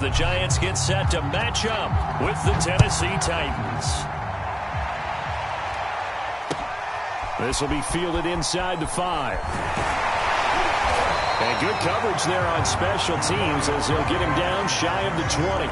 The Giants get set to match up with the Tennessee Titans. This will be fielded inside the 5. And good coverage there on special teams as he'll get him down shy of the 20.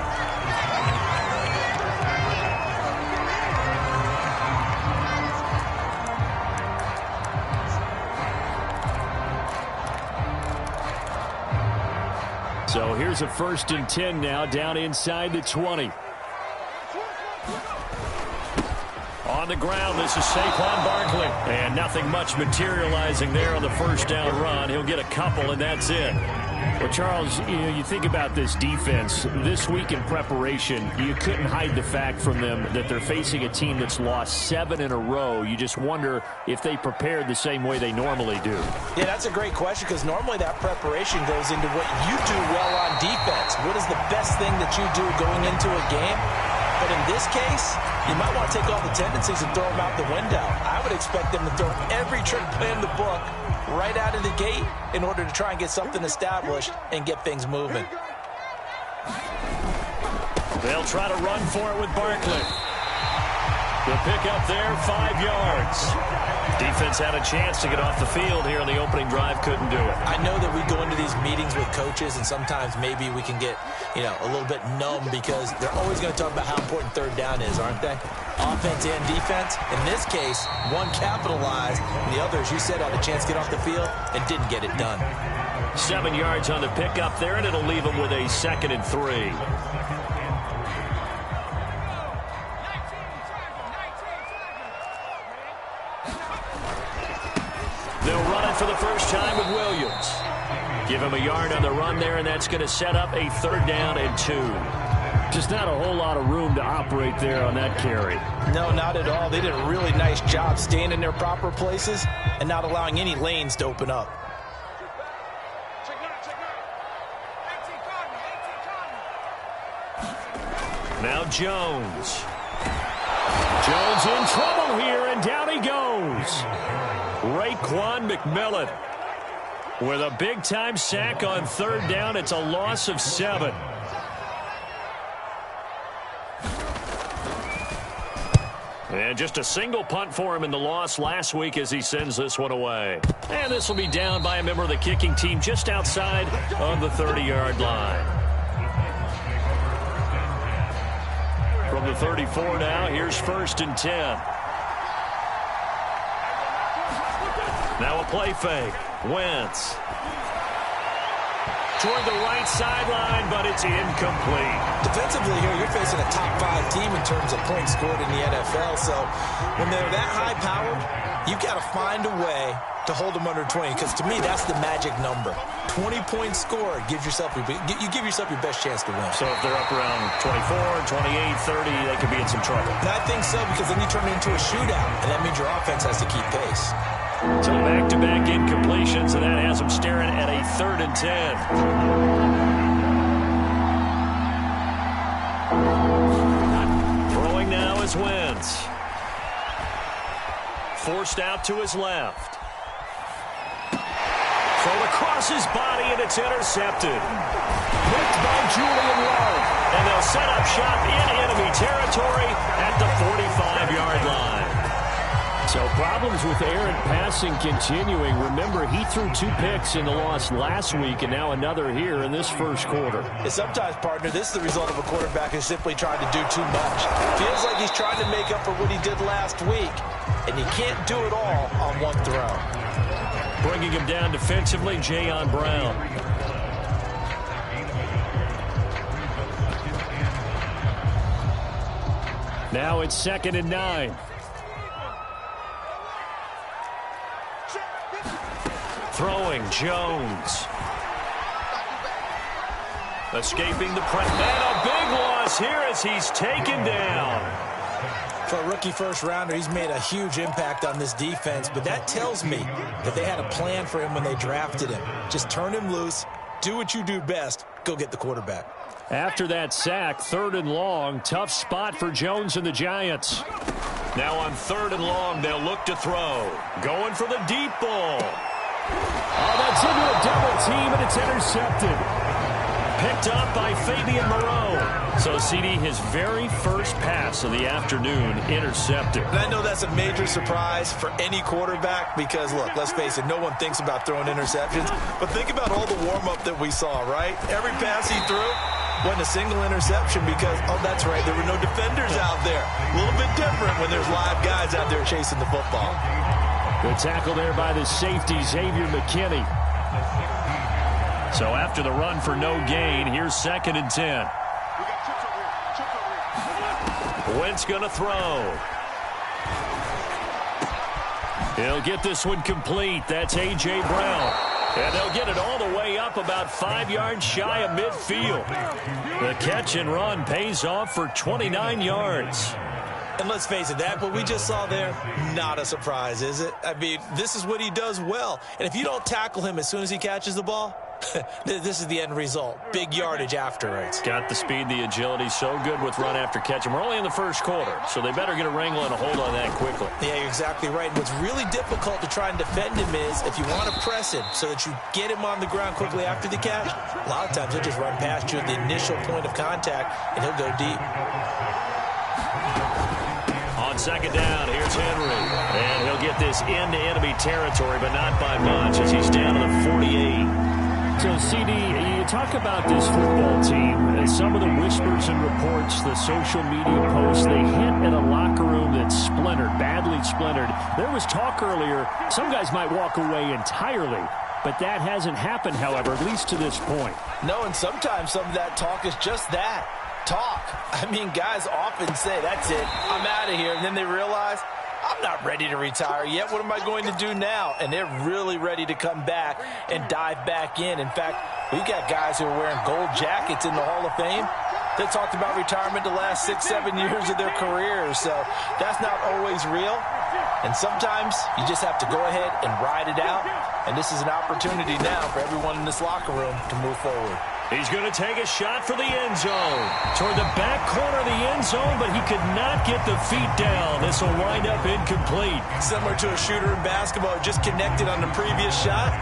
So here's a 1st and 10 now down inside the 20. On the ground, this is Saquon Barkley. And nothing much materializing there on the first down run. He'll get a couple, and that's it. Well, Charles, you think about this defense. This week in preparation, you couldn't hide the fact from them that they're facing a team that's lost 7 in a row. You just wonder if they prepared the same way they normally do. Yeah, that's a great question because normally that preparation goes into what you do well on defense. What is the best thing that you do going into a game? But in this case, you might want to take all the tendencies and throw them out the window. I would expect them to throw every trick play in the book right out of the gate in order to try and get something established and get things moving. They'll try to run for it with Barkley. The pickup there, 5 yards. Defense had a chance to get off the field here on the opening drive, couldn't do it. I know that we go into these meetings with coaches, and sometimes maybe we can get, a little bit numb because they're always going to talk about how important 3rd down is, aren't they? Offense and defense. In this case, one capitalized, and the other, as you said, had a chance to get off the field and didn't get it done. 7 yards on the pickup there, and it'll leave them with a 2nd and 3. They'll run it for the first time with Williams. Give him a yard on the run there, and that's going to set up a 3rd down and 2. Just not a whole lot of room to operate there on that carry. No, not at all. They did a really nice job staying in their proper places and not allowing any lanes to open up. Now Jones. Jones in trouble here, and down he goes. Raekwon McMillan with a big-time sack on 3rd down. It's a loss of 7. And just a single punt for him in the loss last week as he sends this one away. And this will be down by a member of the kicking team just outside of the 30-yard line. From the 34 now, here's 1st and 10. Now a play fake. Wentz. Toward the right sideline, but it's incomplete. Defensively here, you're facing a top 5 team in terms of points scored in the NFL. So when they're that high-powered, you've got to find a way to hold them under 20. Because to me, that's the magic number. 20 points scored gives yourself your best chance to win. So if they're up around 24, 28, 30, they could be in some trouble. And I think so, because then you turn it into a shootout, and that means your offense has to keep pace. So back-to-back incompletions, and that has them staring at a 3rd and 10. Throwing now is Wentz. Forced out to his left. Thrown across his body, and it's intercepted. Picked by Julian Love. And they'll set up shop in enemy territory at the 45-yard line. So problems with errant passing continuing. Remember, he threw 2 picks in the loss last week, and now another here in this first quarter. And sometimes, partner, this is the result of a quarterback who's simply trying to do too much. Feels like he's trying to make up for what he did last week, and he can't do it all on one throw. Bringing him down defensively, Jayon Brown. Now it's 2nd and 9. Throwing, Jones. Escaping the press. And a big loss here as he's taken down. For a rookie first-rounder, he's made a huge impact on this defense, but that tells me that they had a plan for him when they drafted him. Just turn him loose, do what you do best, go get the quarterback. After that sack, 3rd and long, tough spot for Jones and the Giants. Now on 3rd and long, they'll look to throw. Going for the deep ball. Oh, that's into a double team, and it's intercepted. Picked up by Fabian Moreau. So, CD, his very first pass of the afternoon intercepted. And I know that's a major surprise for any quarterback because, look, let's face it, no one thinks about throwing interceptions. But think about all the warm-up that we saw, right? Every pass he threw wasn't a single interception because, oh, that's right, there were no defenders out there. A little bit different when there's live guys out there chasing the football. Good tackle there by the safety, Xavier McKinney. So after the run for no gain, here's 2nd and 10. Wentz going to throw. He'll get this one complete. That's A.J. Brown. And they'll get it all the way up about 5 yards shy of midfield. The catch and run pays off for 29 yards. And let's face it, that what we just saw there, not a surprise, is it? I mean, this is what he does well. And if you don't tackle him as soon as he catches the ball, this is the end result. Big yardage afterwards. Got the speed, the agility, so good with run after catch. And we're only in the first quarter, so they better get a wrangle and a hold on that quickly. Yeah, you're exactly right. And what's really difficult to try and defend him is if you want to press him so that you get him on the ground quickly after the catch, a lot of times he'll just run past you at the initial point of contact, and he'll go deep. On 2nd down, here's Henry. And he'll get this into enemy territory, but not by much as he's down to the 48. So, CD, you talk about this football team, and some of the whispers and reports, the social media posts, they hint at a locker room that's splintered, badly splintered. There was talk earlier, some guys might walk away entirely, but that hasn't happened, however, at least to this point. No, and sometimes some of that talk is just that, talk. I mean, guys often say, that's it, I'm out of here, and then they realize, I'm not ready to retire yet. What am I going to do now? And they're really ready to come back and dive back in. In fact, we've got guys who are wearing gold jackets in the Hall of Fame. They talked about retirement the last 6-7 years of their careers. So that's not always real. And sometimes you just have to go ahead and ride it out. And this is an opportunity now for everyone in this locker room to move forward. He's going to take a shot for the end zone. Toward the back corner of the end zone, but he could not get the feet down. This will wind up incomplete. Similar to a shooter in basketball who just connected on the previous shot.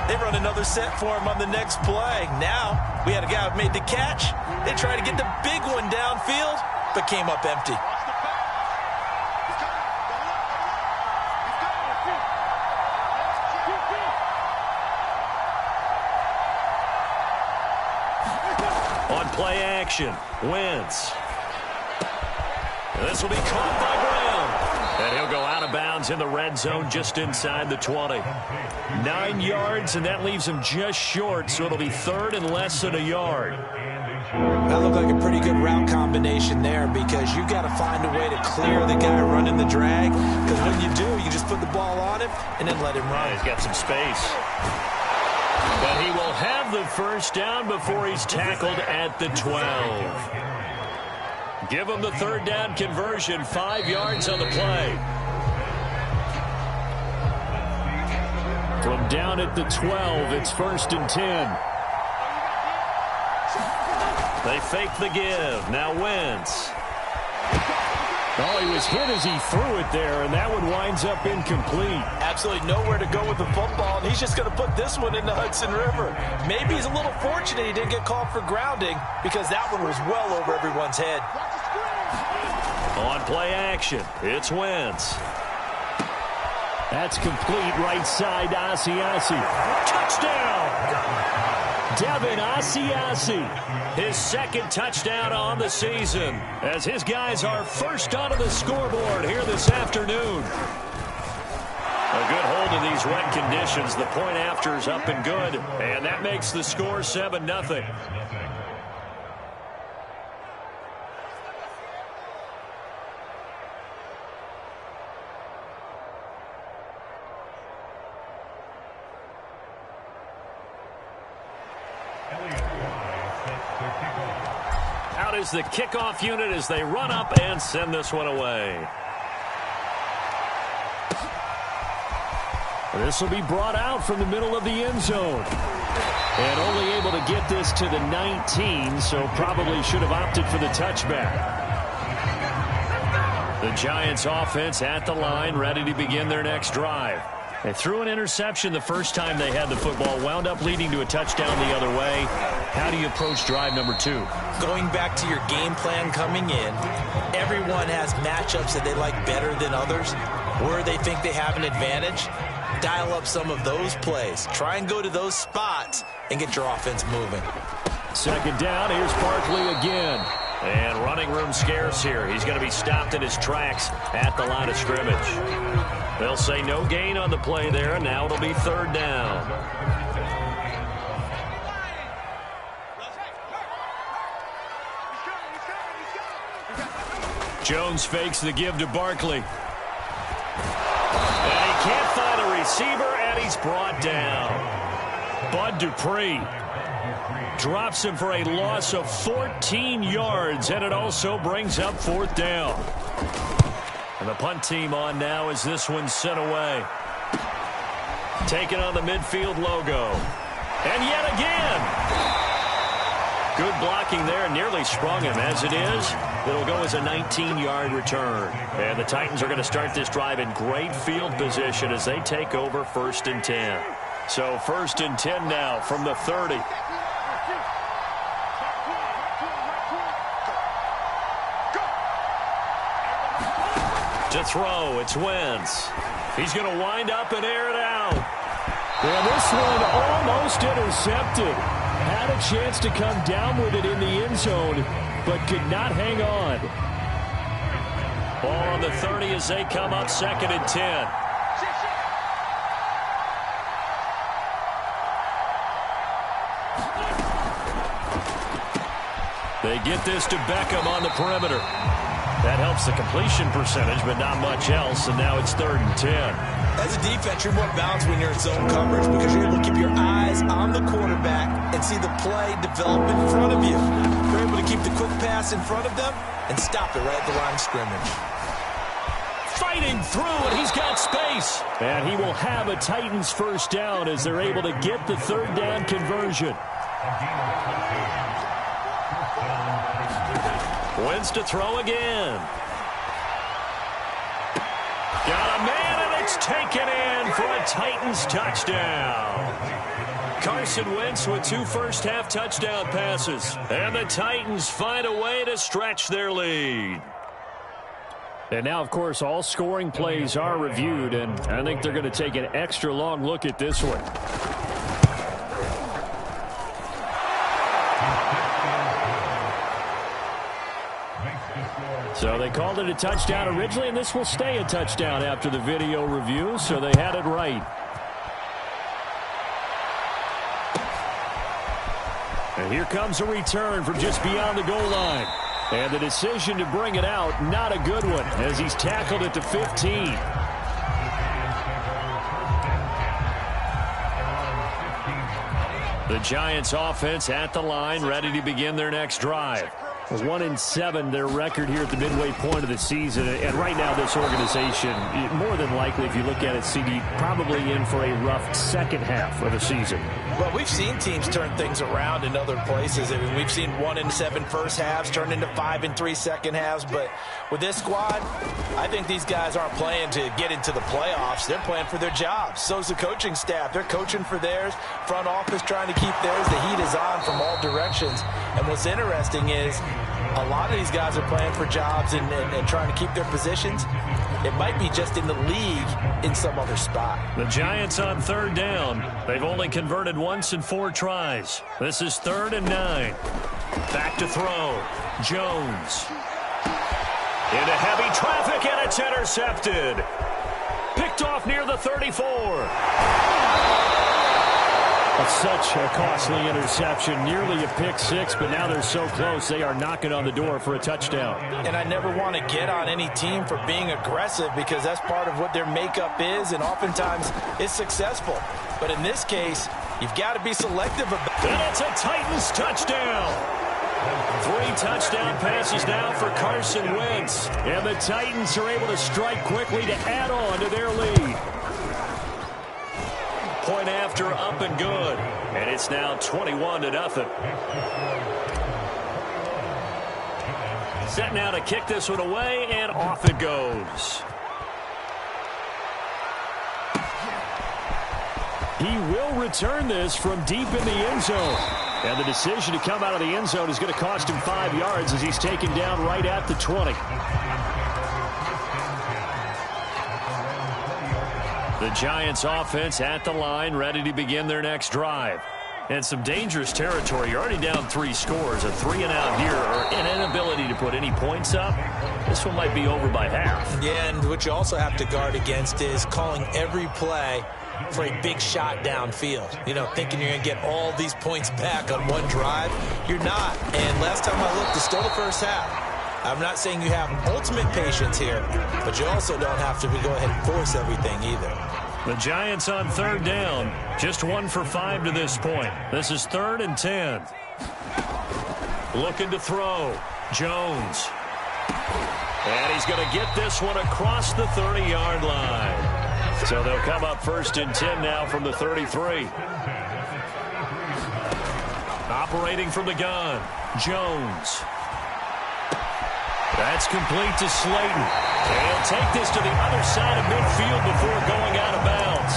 They run another set for him on the next play. Now, we had a guy who made the catch. They tried to get the big one downfield, but came up empty. On play action, Wentz. This will be caught by Brown. And he'll go out of bounds in the red zone just inside the 20. 9 yards, and that leaves him just short, so it'll be 3rd and less than a yard. That looked like a pretty good route combination there because you've got to find a way to clear the guy running the drag. Because when you do, you just put the ball on him and then let him run. He's got some space. But he will have the first down before he's tackled at the 12. Give him the 3rd down conversion, 5 yards on the play. From down at the 12, it's 1st and 10. They fake the give. Now Wentz. Oh, he was hit as he threw it there, and that one winds up incomplete. Absolutely nowhere to go with the football, and he's just going to put this one in the Hudson River. Maybe he's a little fortunate he didn't get called for grounding because that one was well over everyone's head. On play action, it's Wentz. That's complete right side, Asiasi. Touchdown! Devin Asiasi, his 2nd touchdown on the season, as his guys are first onto the scoreboard here this afternoon. A good hold in these wet conditions. The point after is up and good, and that makes the score 7-0. Out is the kickoff unit as they run up and send this one away. This will be brought out from the middle of the end zone. And only able to get this to the 19, so probably should have opted for the touchback. The Giants offense at the line, ready to begin their next drive. They threw an interception the first time they had the football, wound up leading to a touchdown the other way. How do you approach drive number 2? Going back to your game plan coming in, everyone has matchups that they like better than others, where they think they have an advantage. Dial up some of those plays. Try and go to those spots and get your offense moving. Second down, here's Barkley again. And running room scarce here. He's going to be stopped in his tracks at the line of scrimmage. They'll say no gain on the play there, and now it'll be third down. Jones fakes the give to Barkley. And he can't find a receiver, and he's brought down. Bud Dupree drops him for a loss of 14 yards, and it also brings up fourth down. And the punt team on now as this one's sent away. Taking on the midfield logo. And yet again. Good blocking there, nearly sprung him. As it is, it'll go as a 19-yard return. And the Titans are going to start this drive in great field position as they take over 1st and 10. So 1st and 10 now from the 30. To throw, it's Wentz. He's going to wind up and air it out. And this one almost intercepted. Had a chance to come down with it in the end zone, but could not hang on. Ball on the 30 as they come up 2nd and 10. They get this to Beckham on the perimeter. That helps the completion percentage, but not much else, and now it's 3rd and 10. As a defense, you're more balanced when you're in zone coverage because you're able to keep your eyes on the quarterback and see the play develop in front of you. You're able to keep the quick pass in front of them and stop it right at the line of scrimmage. Fighting through, and he's got space. And he will have a Titans first down as they're able to get the 3rd down conversion. Wentz to throw again. Got a man, and it's taken in for a Titans touchdown. Carson Wentz with 2 first-half touchdown passes. And the Titans find a way to stretch their lead. And now, of course, all scoring plays are reviewed, and I think they're going to take an extra long look at this one. So they called it a touchdown originally, and this will stay a touchdown after the video review, so they had it right. And here comes a return from just beyond the goal line. And the decision to bring it out, not a good one, as he's tackled at the 15. The Giants offense at the line, ready to begin their next drive. 1-7, their record here at the midway point of the season. And right now, this organization, more than likely, if you look at it, CD, probably in for a rough second half of the season. Well, we've seen teams turn things around in other places. I mean, we've seen 1-7 first halves turn into 5-3 second halves. But with this squad, I think these guys aren't playing to get into the playoffs. They're playing for their jobs. So's the coaching staff. They're coaching for theirs. Front office trying to keep theirs. The heat is on from all directions. And what's interesting is a lot of these guys are playing for jobs and trying to keep their positions. It might be just in the league in some other spot. The Giants on 3rd down. They've only converted once in 4 tries. This is 3rd and 9. Back to throw. Jones. Into heavy traffic, and it's intercepted. Picked off near the 34. That's such a costly interception, nearly a pick six, but now they're so close they are knocking on the door for a touchdown. And I never want to get on any team for being aggressive because that's part of what their makeup is, and oftentimes it's successful. But in this case, you've got to be selective about it. And it's a Titans touchdown. 3 touchdown passes now for Carson Wentz. And the Titans are able to strike quickly to add on to their lead. Point after, up and good. And it's now 21-0. Set now to kick this one away, and off it goes. He will return this from deep in the end zone. And the decision to come out of the end zone is going to cost him 5 yards as he's taken down right at the 20. The Giants offense at the line, ready to begin their next drive. And some dangerous territory. You're already down 3 scores. A 3-and-out here, or an inability to put any points up. This one might be over by half. Yeah, and what you also have to guard against is calling every play for a big shot downfield. You know, thinking you're going to get all these points back on one drive. You're not. And last time I looked, it's still the first half. I'm not saying you have ultimate patience here, but you also don't have to go ahead and force everything either. The Giants on 3rd down. Just 1 for 5 to this point. This is 3rd and 10. Looking to throw. Jones. And he's going to get this one across the 30-yard line. So they'll come up 1st and 10 now from the 33. Operating from the gun. Jones. That's complete to Slayton. He'll take this to the other side of midfield before going out of bounds.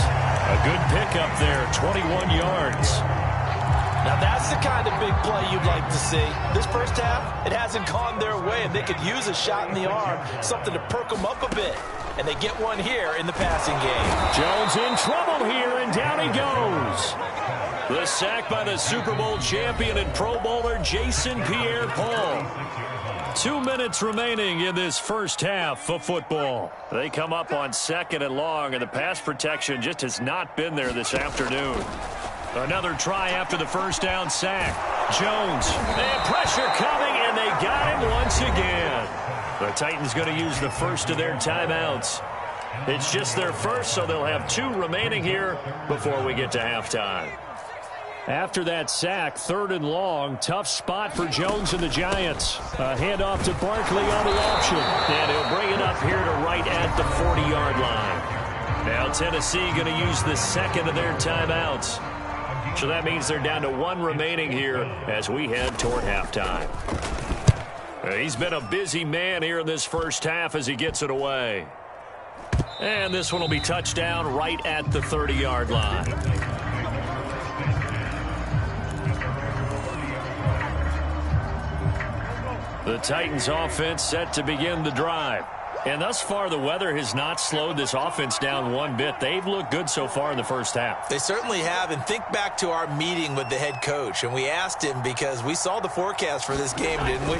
A good pickup there, 21 yards. Now that's the kind of big play you'd like to see. This first half, it hasn't gone their way, and they could use a shot in the arm, something to perk them up a bit. And they get one here in the passing game. Jones in trouble here, and down he goes. The sack by the Super Bowl champion and Pro Bowler Jason Pierre-Paul. 2 minutes remaining in this first half of football. They come up on 2nd and long, and the pass protection just has not been there this afternoon. Another try after the first down sack. Jones, and pressure coming, and they got him once again. The Titans going to use the first of their timeouts. It's just their first, so they'll have 2 remaining here before we get to halftime. After that sack, 3rd and long, tough spot for Jones and the Giants. A handoff to Barkley on the option. And he'll bring it up here to right at the 40-yard line. Now Tennessee going to use the 2nd of their timeouts. So that means they're down to 1 remaining here as we head toward halftime. He's been a busy man here in this first half as he gets it away. And this one will be touchdown right at the 30-yard line. The Titans offense set to begin the drive. And thus far, the weather has not slowed this offense down one bit. They've looked good so far in the first half. They certainly have. And think back to our meeting with the head coach. And we asked him, because we saw the forecast for this game, didn't we?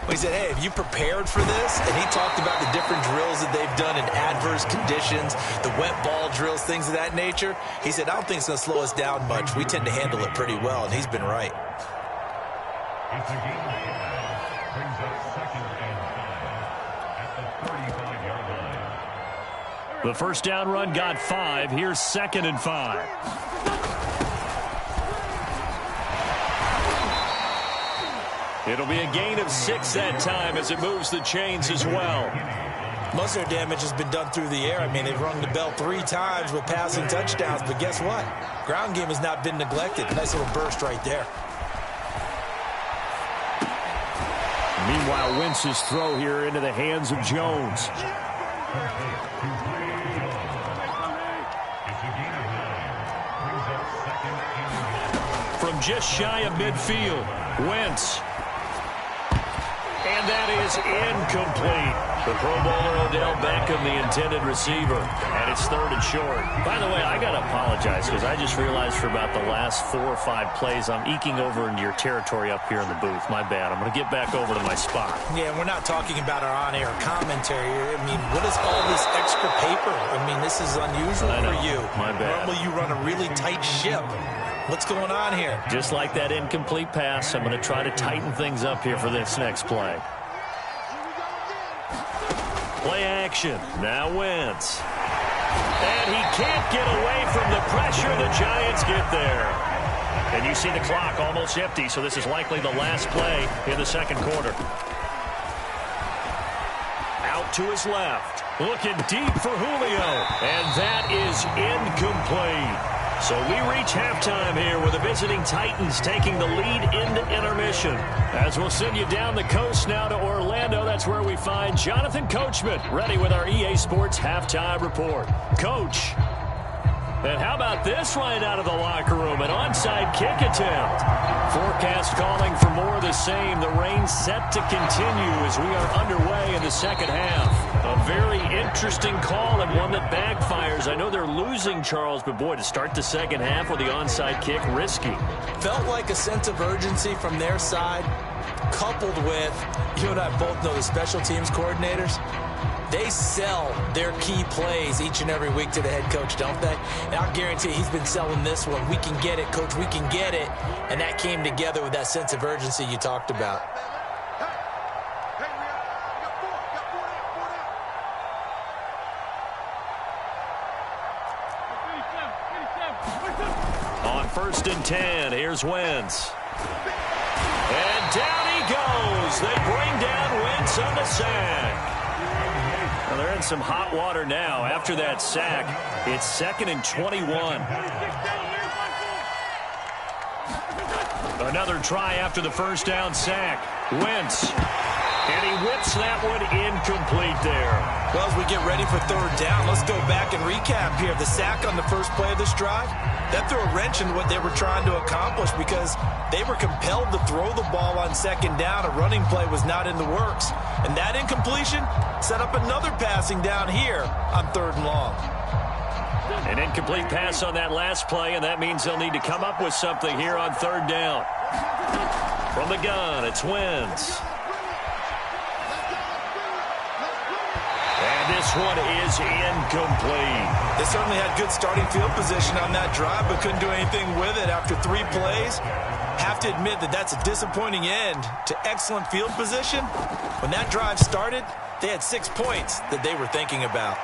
We said, hey, have you prepared for this? And he talked about the different drills that they've done in adverse conditions, the wet ball drills, things of that nature. He said, I don't think it's going to slow us down much. We tend to handle it pretty well, and he's been right. The first down run got 5. Here's 2nd and 5. It'll be a gain of 6 that time as it moves the chains as well. Most of their damage has been done through the air. I mean, they've rung the bell 3 times with passing touchdowns, but guess what? Ground game has not been neglected. Nice little burst right there. Meanwhile, Wentz's throw here into the hands of Jones. From just shy of midfield, Wentz. And that is incomplete. The Pro Bowler Odell Beckham, the intended receiver. And it's 3rd and short. By the way, I got to apologize because I just realized for about the last 4 or 5 plays, I'm eking over into your territory up here in the booth. My bad. I'm going to get back over to my spot. Yeah, we're not talking about our on-air commentary. I mean, what is all this extra paper? I mean, this is unusual for you. My bad. Normally you run a really tight ship. What's going on here? Just like that incomplete pass, I'm going to try to tighten things up here for this next play. Play action. Now Wentz. And he can't get away from the pressure. The Giants get there. And you see the clock almost empty, so this is likely the last play in the second quarter. Out to his left. Looking deep for Julio. And that is incomplete. So we reach halftime here with the visiting Titans taking the lead into intermission. As we'll send you down the coast now to Orlando, that's where we find Jonathan Coachman ready with our EA Sports Halftime Report. Coach. And how about this right out of the locker room? An onside kick attempt. Forecast calling for more of the same. The rain set to continue as we are underway in the second half. A very interesting call and one that backfires. I know they're losing, Charles, but boy, to start the second half with the onside kick, risky. Felt like a sense of urgency from their side, coupled with, you and I both know the special teams coordinators. They sell their key plays each and every week to the head coach, don't they? And I'll guarantee he's been selling this one. We can get it, coach, we can get it. And that came together with that sense of urgency you talked about. On 1st and 10, here's Wentz. And down he goes. They bring down Wentz on the sack. Well, they're in some hot water now. After that sack, it's 2nd and 21. Another try after the first down sack. Wentz. And he whips that one incomplete there. Well, as we get ready for 3rd down, let's go back and recap here. The sack on the first play of this drive, that threw a wrench in what they were trying to accomplish because they were compelled to throw the ball on 2nd down. A running play was not in the works. And that incompletion set up another passing down here on 3rd and long. An incomplete pass on that last play, and that means they'll need to come up with something here on 3rd down. From the gun, it's Wentz. And this one is incomplete. They certainly had good starting field position on that drive, but couldn't do anything with it after 3 plays. Have to admit that that's a disappointing end to excellent field position. When that drive started, they had 6 points that they were thinking about.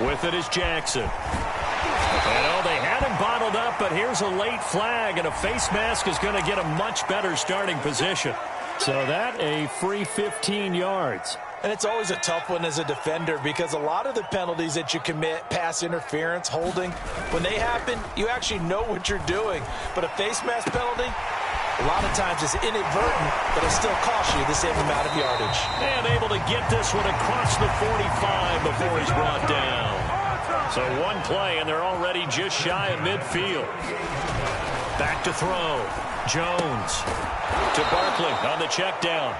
With it is Jackson. And oh, they had him bottled up, but here's a late flag, and a face mask is going to get a much better starting position. So that a free 15 yards. And it's always a tough one as a defender because a lot of the penalties that you commit, pass interference, holding, when they happen, you actually know what you're doing. But a face mask penalty, a lot of times it's inadvertent, but it still costs you the same amount of yardage. And able to get this one across the 45 before he's brought down. So one play, and they're already just shy of midfield. Back to throw. Jones to Barkley on the check down.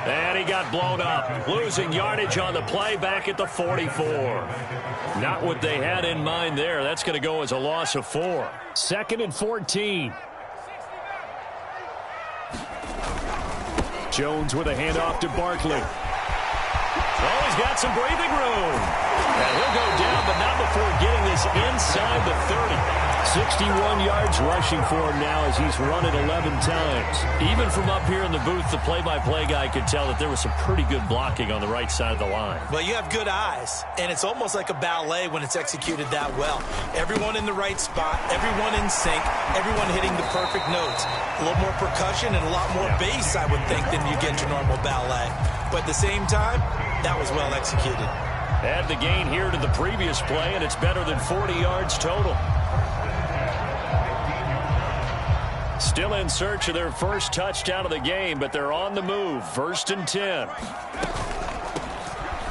And he got blown up. Losing yardage on the play back at the 44. Not what they had in mind there. That's going to go as a loss of 4. 2nd and 14. Jones with a handoff to Barkley. Oh, he's got some breathing room. And he'll go down, but not before getting this inside the 30. 61 yards rushing for him now as he's run it 11 times. Even from up here in the booth, the play-by-play guy could tell that there was some pretty good blocking on the right side of the line. Well, you have good eyes, and it's almost like a ballet when it's executed that well. Everyone in the right spot, everyone in sync, everyone hitting the perfect notes. A little more percussion and a lot more bass, I would think, than you get your normal ballet. But at the same time, that was well executed. Add the gain here to the previous play, and it's better than 40 yards total. Still in search of their first touchdown of the game, but they're on the move. 1st and 10.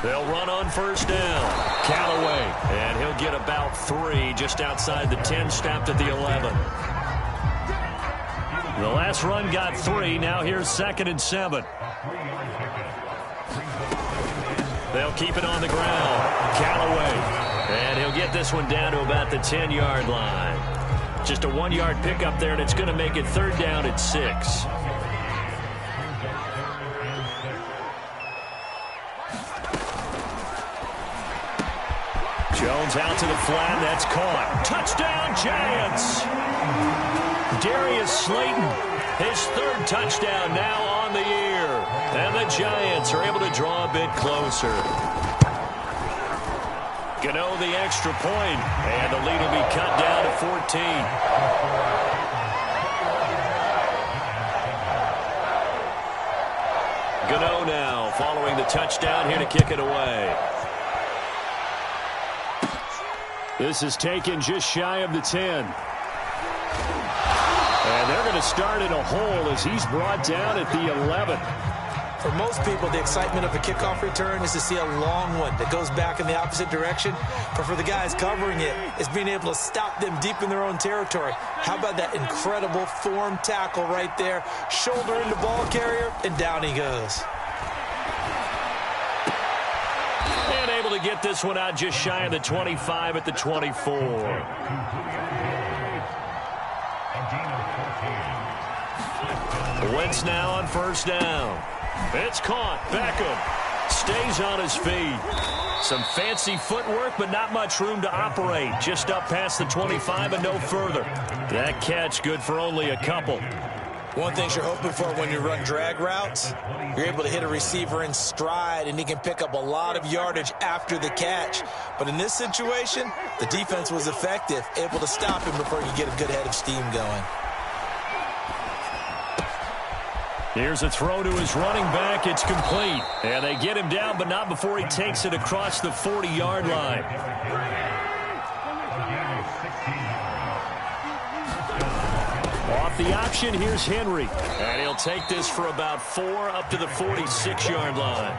They'll run on 1st down. Callaway, and he'll get about 3 just outside the 10, stopped at the 11. The last run got 3. Now here's 2nd and 7. They'll keep it on the ground. Callaway, and he'll get this one down to about the 10-yard line. Just a 1-yard pickup there, and it's going to make it 3rd down at 6. Jones out to the flat. That's caught. Touchdown, Giants. Darius Slayton, his 3rd touchdown now on the year. And the Giants are able to draw a bit closer. Gano the extra point, and the lead will be cut down to 14. Gano now following the touchdown here to kick it away. This is taken just shy of the 10. And they're going to start in a hole as he's brought down at the 11. For most people, the excitement of a kickoff return is to see a long one that goes back in the opposite direction. But for the guys covering it, it's being able to stop them deep in their own territory. How about that incredible form tackle right there? Shoulder into ball carrier, and down he goes. And able to get this one out just shy of the 25 at the 24. Wentz now on first down. It's caught. Beckham stays on his feet. Some fancy footwork, but not much room to operate. Just up past the 25 and no further. That catch good for only a couple. One thing you're hoping for when you run drag routes, you're able to hit a receiver in stride, and he can pick up a lot of yardage after the catch. But in this situation, the defense was effective, able to stop him before you get a good head of steam going. Here's a throw to his running back. It's complete. And they get him down, but not before he takes it across the 40-yard line. Off the option, here's Henry. And he'll take this for about 4 up to the 46-yard line.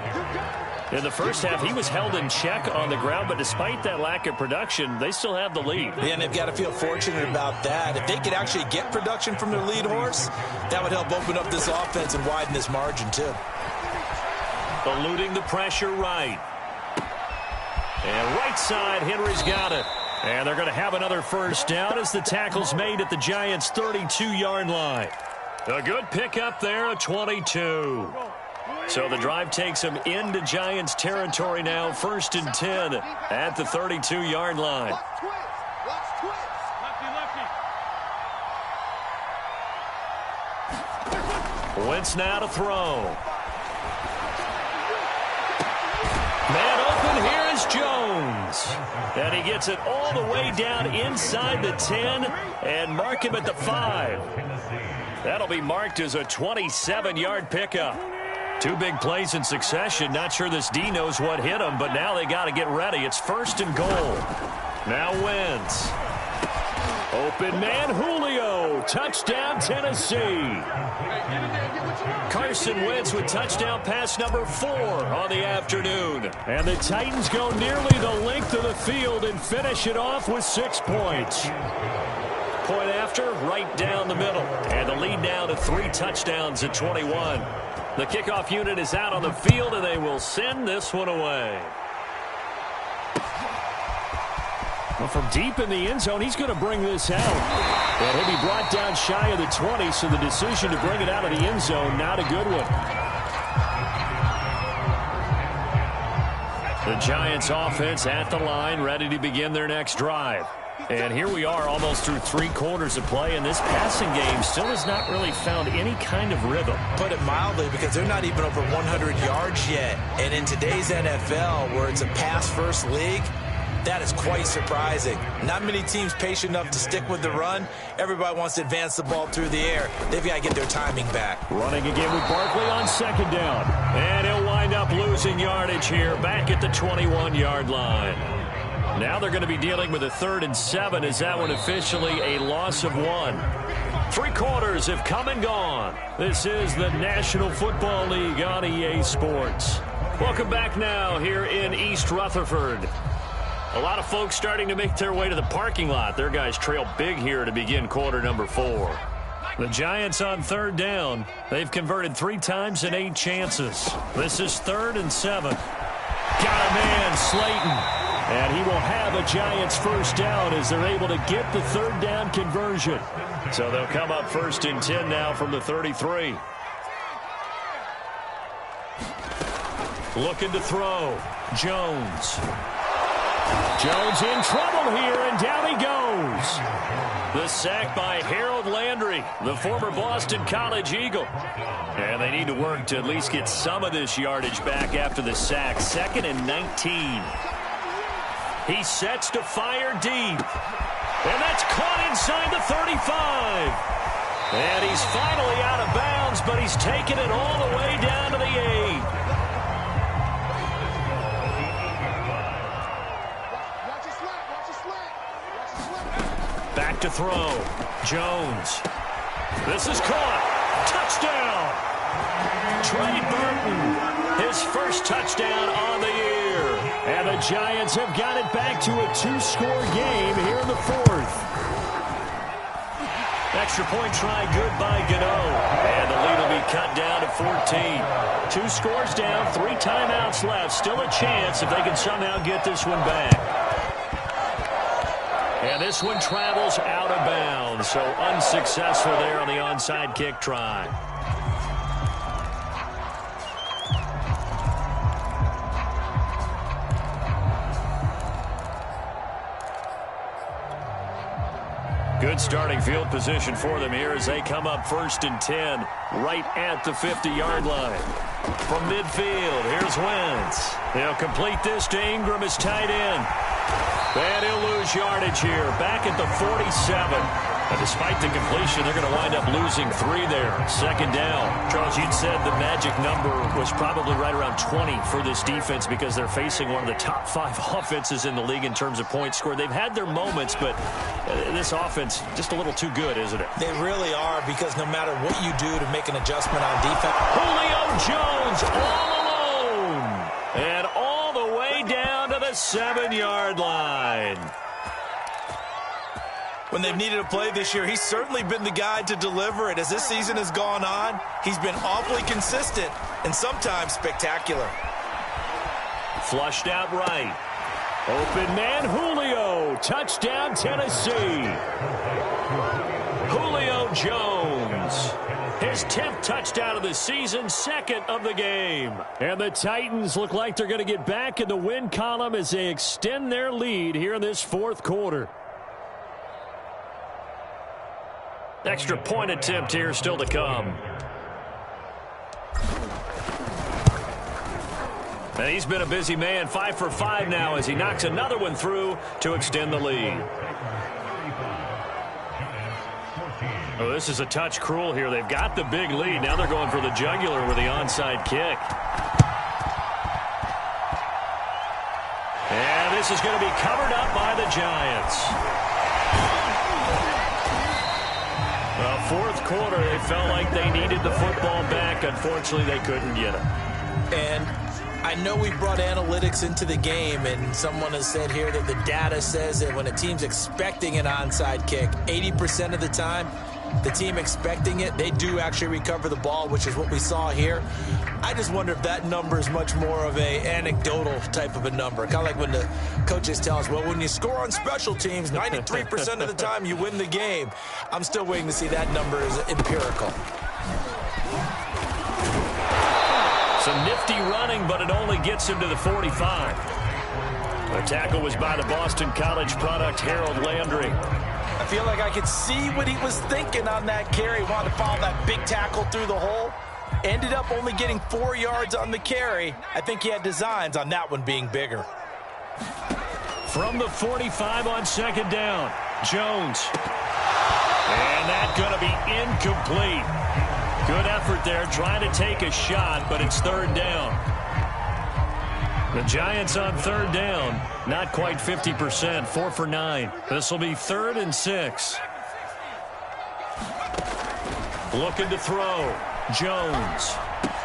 In the first half, he was held in check on the ground, but despite that lack of production, they still have the lead. Yeah, and they've got to feel fortunate about that. If they could actually get production from their lead horse, that would help open up this offense and widen this margin, too. Eluding the pressure right. And right side, Henry's got it. And they're going to have another first down as the tackle's made at the Giants' 32-yard line. A good pickup there, a 22. So the drive takes them into Giants territory now, 1st and 10 at the 32-yard line. Wentz now to throw. Man open, here is Jones. And he gets it all the way down inside the 10 and mark him at the 5. That'll be marked as a 27-yard pickup. 2 big plays in succession. Not sure this D knows what hit him, but now they got to get ready. It's 1st and goal. Now Wentz. Open man, Julio. Touchdown, Tennessee. Carson Wentz with touchdown pass number 4 on the afternoon. And the Titans go nearly the length of the field and finish it off with 6 points. Point after, right down the middle. And the lead now to 3 touchdowns at 21. The kickoff unit is out on the field, and they will send this one away. Well, from deep in the end zone, he's going to bring this out. And he'll be brought down shy of the 20, so the decision to bring it out of the end zone, not a good one. The Giants offense at the line, ready to begin their next drive. And here we are almost through 3 quarters of play, and this passing game still has not really found any kind of rhythm. Put it mildly, because they're not even over 100 yards yet. And in today's NFL, where it's a pass-first league, that is quite surprising. Not many teams patient enough to stick with the run. Everybody wants to advance the ball through the air. They've got to get their timing back. Running again with Barkley on 2nd down. And he'll wind up losing yardage here back at the 21-yard line. Now they're going to be dealing with a 3rd and 7 as that one officially a loss of 1. 3 quarters have come and gone. This is the National Football League on EA Sports. Welcome back now here in East Rutherford. A lot of folks starting to make their way to the parking lot. Their guys trail big here to begin quarter number 4. The Giants on 3rd down. They've converted 3 times in 8 chances. This is 3rd and 7. Got a man, Slayton. And he will have a Giants first down as they're able to get the 3rd down conversion. So they'll come up 1st and 10 now from the 33. Looking to throw. Jones. Jones in trouble here, and down he goes. The sack by Harold Landry, the former Boston College Eagle. And they need to work to at least get some of this yardage back after the sack. 2nd and 19. He sets to fire deep. And that's caught inside the 35. And he's finally out of bounds, but he's taken it all the way down to the 8. Back to throw. Jones. This is caught. Touchdown. Trey Burton, his first touchdown on the year. And the Giants have got it back to a 2-score game here in the fourth. Extra point try good by Gano. And the lead will be cut down to 14. 2 scores down, 3 timeouts left. Still a chance if they can somehow get this one back. And this one travels out of bounds, so unsuccessful there on the onside kick try. Good starting field position for them here as they come up 1st and 10, right at the 50-yard line. From midfield, here's Wentz. They'll complete this to Ingram as tight end. And he'll lose yardage here, back at the 47. And despite the completion, they're going to wind up losing 3 there. 2nd down. Charles, you'd said the magic number was probably right around 20 for this defense because they're facing one of the top 5 offenses in the league in terms of points scored. They've had their moments, but this offense just a little too good, isn't it? They really are, because no matter what you do to make an adjustment on defense. Julio Jones all alone. And all the way down to the 7-yard line. When they've needed a play this year, he's certainly been the guy to deliver it. As this season has gone on, he's been awfully consistent and sometimes spectacular. Flushed out right. Open man, Julio. Touchdown, Tennessee. Julio Jones. His 10th touchdown of the season, 2nd of the game. And the Titans look like they're going to get back in the win column as they extend their lead here in this 4th quarter. Extra point attempt here still to come. And he's been a busy man, 5 for 5 now as he knocks another one through to extend the lead. Oh, this is a touch cruel here. They've got the big lead. Now they're going for the jugular with the onside kick. And this is going to be covered up by the Giants. Well, 4th quarter, they felt like they needed the football back. Unfortunately, they couldn't get it. And I know we brought analytics into the game, and someone has said here that the data says that when a team's expecting an onside kick, 80% of the time, the team expecting it, they do actually recover the ball, which is what we saw here. I just wonder if that number is much more of a anecdotal type of a number. Kind of like when the coaches tell us, well, when you score on special teams, 93% of the time you win the game. I'm still waiting to see that number is empirical. Some nifty running, but it only gets him to the 45. The tackle was by the Boston College product, Harold Landry. I feel like I could see what he was thinking on that carry. He wanted to follow that big tackle through the hole. Ended up only getting 4 yards on the carry. I think he had designs on that one being bigger. From the 45 on 2nd down, Jones. And that's going to be incomplete. Good effort there, trying to take a shot, but it's 3rd down. The Giants on 3rd down, not quite 50%, 4 for 9. This will be 3rd and 6. Looking to throw. Jones.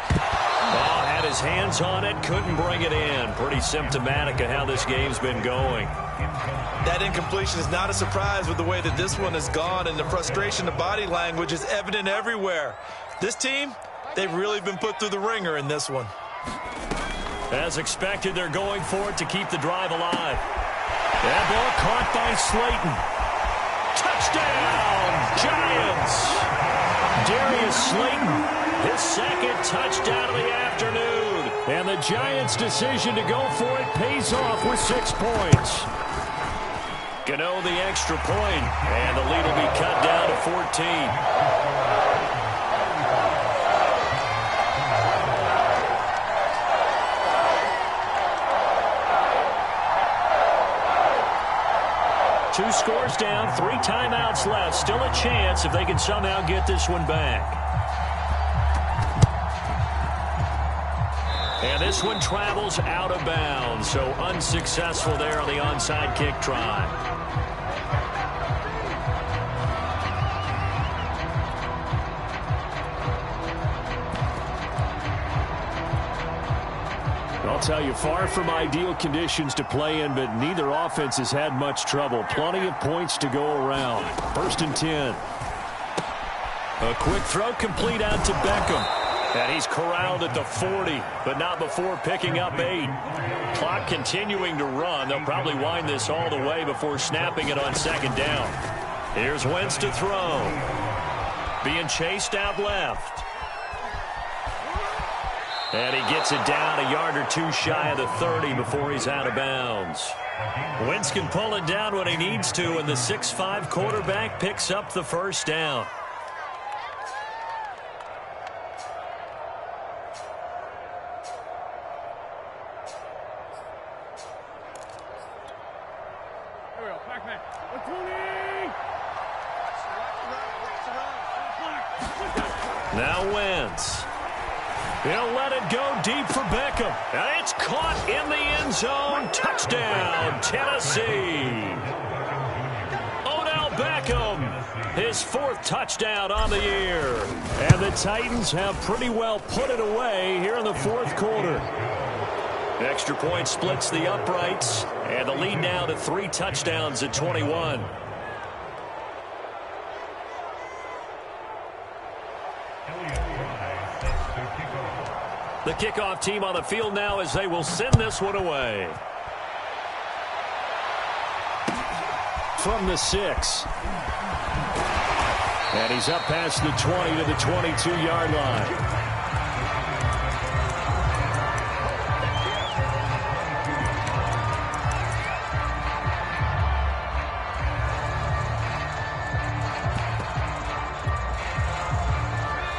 Oh, had his hands on it, couldn't bring it in. Pretty symptomatic of how this game's been going. That incompletion is not a surprise with the way that this one has gone, and the frustration, the body language is evident everywhere. This team, they've really been put through the ringer in this one. As expected, they're going for it to keep the drive alive. That ball caught by Slayton. Touchdown, Giants! Darius Slayton, his 2nd touchdown of the afternoon. And the Giants' decision to go for it pays off with 6 points. Gano the extra point, and the lead will be cut down to 14. Two scores down, 3 timeouts left. Still a chance if they can somehow get this one back. And this one travels out of bounds, so unsuccessful there on the onside kick try. I'll tell you, far from ideal conditions to play in, but neither offense has had much trouble. Plenty of points to go around. 1st and 10. A quick throw complete out to Beckham. And he's corralled at the 40, but not before picking up 8. Clock continuing to run. They'll probably wind this all the way before snapping it on 2nd down. Here's Wentz to throw. Being chased out left. And he gets it down a yard or 2 shy of the 30 before he's out of bounds. Wentz can pull it down when he needs to, and the 6'5" quarterback picks up the 1st down. Now Wentz. He'll let it go deep for Beckham. And it's caught in the end zone. Touchdown, Tennessee. Odell Beckham, his 4th touchdown on the year. And the Titans have pretty well put it away here in the 4th quarter. Extra point splits the uprights. And the lead now to 3 touchdowns at 21. The kickoff team on the field now as they will send this one away. From the 6. And he's up past the 20 to the 22-yard line.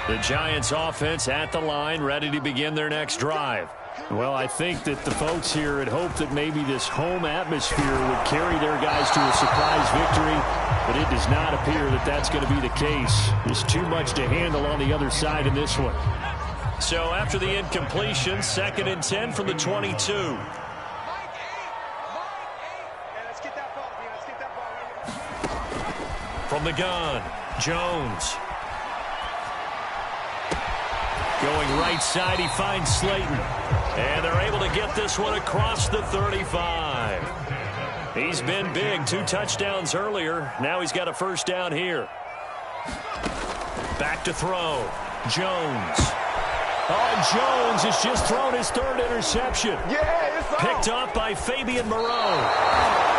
The Giants offense at the line, ready to begin their next drive. Well, I think that the folks here had hoped that maybe this home atmosphere would carry their guys to a surprise victory, but it does not appear that that's going to be the case. There's too much to handle on the other side in this one. So after the incompletion, 2nd and 10 from the 22. From the gun, Jones. Going right side, he finds Slayton. And they're able to get this one across the 35. He's been big. 2 touchdowns earlier. Now he's got a 1st down here. Back to throw. Jones. Oh, Jones has just thrown his 3rd interception. Yeah, it's Picked up by Fabian Moreau.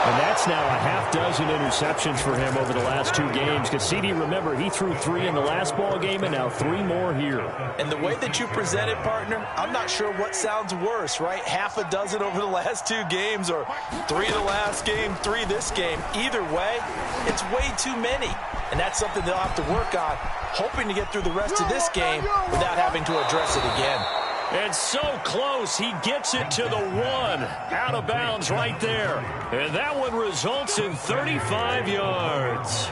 And that's now a half dozen interceptions for him over the last 2 games. Because, CD, remember, he threw 3 in the last ball game and now 3 more here. And the way that you present it, partner, I'm not sure what sounds worse, right? Half a dozen over the last 2 games or 3 in the last game, 3 this game. Either way, it's way too many. And that's something they'll have to work on, hoping to get through the rest of this game without having to address it again. And so close, he gets it to the 1. Out of bounds right there. And that one results in 35 yards.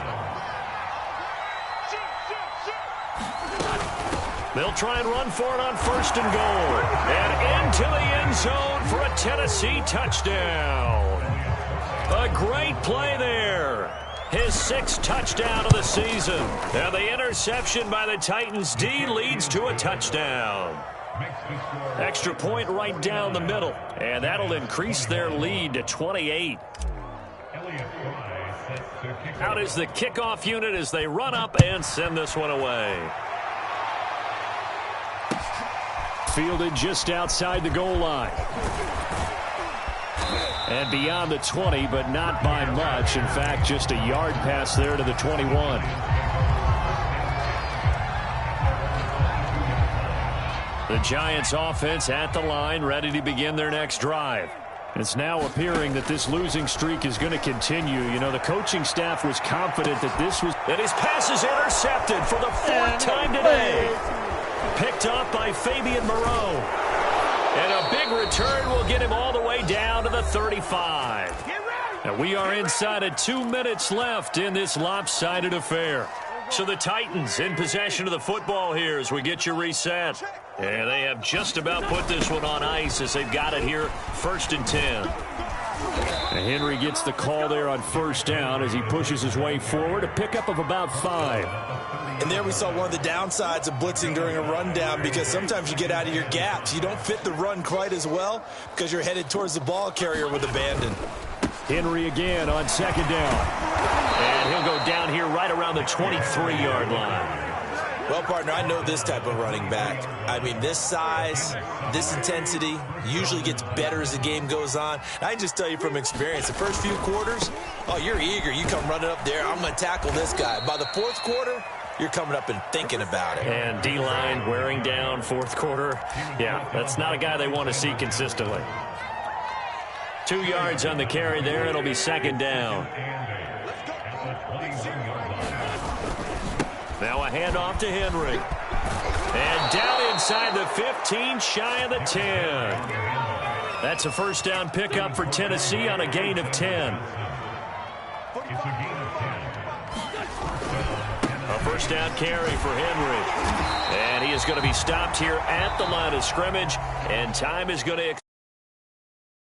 They'll try and run for it on 1st and goal. And into the end zone for a Tennessee touchdown. A great play there. His 6th touchdown of the season. And the interception by the Titans D leads to a touchdown. Extra point right down the middle. And that'll increase their lead to 28. Out is the kickoff unit as they run up and send this one away. Fielded just outside the goal line. And beyond the 20, but not by much. In fact, just a yard pass there to the 21. The Giants offense at the line, ready to begin their next drive. It's now appearing that this losing streak is going to continue. You know, the coaching staff was confident that this was... And his pass is intercepted for the 4th time today. Picked up by Fabian Moreau. And a big return will get him all the way down to the 35. And we are inside of 2 minutes left in this lopsided affair. So the Titans in possession of the football here as we get you reset. And they have just about put this one on ice as they've got it here, 1st and 10. And Henry gets the call there on 1st down as he pushes his way forward, a pickup of about 5. And And there we saw one of the downsides of blitzing during a rundown, because sometimes you get out of your gaps. You don't fit the run quite as well because you're headed towards the ball carrier with abandon. Henry again on second down. And he'll go down here right around the 23-yard line. Well, partner, I know this type of running back. I mean, this size, this intensity usually gets better as the game goes on. I can just tell you from experience, the first few quarters, oh, you're eager. You come running up there, I'm going to tackle this guy. By the fourth quarter, you're coming up and thinking about it. And D-line wearing down fourth quarter. Yeah, that's not a guy they want to see consistently. 2 yards on the carry there. It'll be second down. Now a handoff to Henry. And down inside the 15, shy of the 10. That's a first down pickup for Tennessee on a gain of 10. A first down carry for Henry. And he is going to be stopped here at the line of scrimmage. And time is going to